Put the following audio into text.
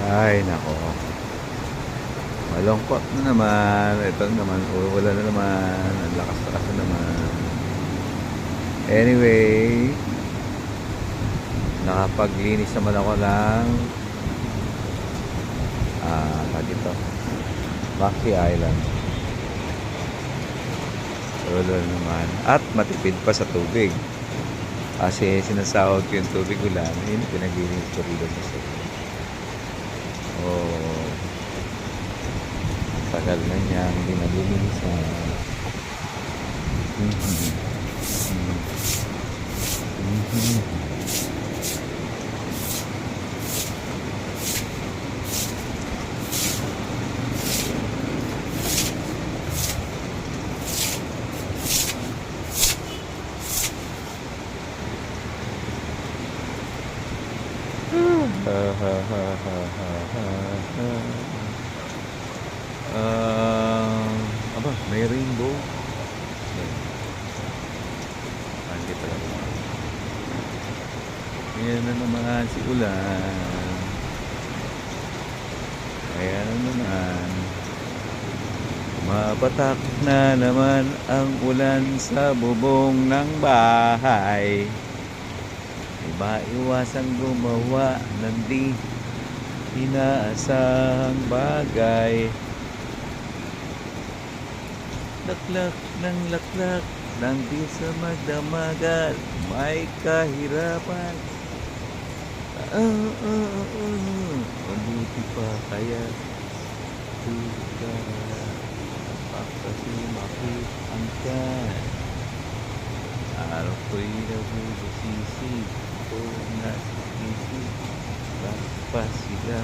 Ay nako, malungkot na naman. Ito naman, uulan na naman. Ang lakas-lakas na naman. Anyway, nakapaglinis naman ako ng dito, Maki Island. Uulan na naman. At matipid pa sa tubig. Kasi sinasahod ko yung tubig ulan. Yun, pinaglinis ko rito sa sito. Oh, tagal na niya hindi nalilinisan. Aba, may rainbow. Hindi pala. Ayan na naman si ulan. Ayan na naman. Mapatak na naman ang ulan sa bubong ng bahay. Iba iwasang gumawa ng di inaasahang bagay. Laklak ng laklak nang di sa magdamagal, may kahirapan. Mabuti pa kaya tuka pagkasimakit ang kan. Araw ko'y nabubusisi, ito na sisi, pa sila.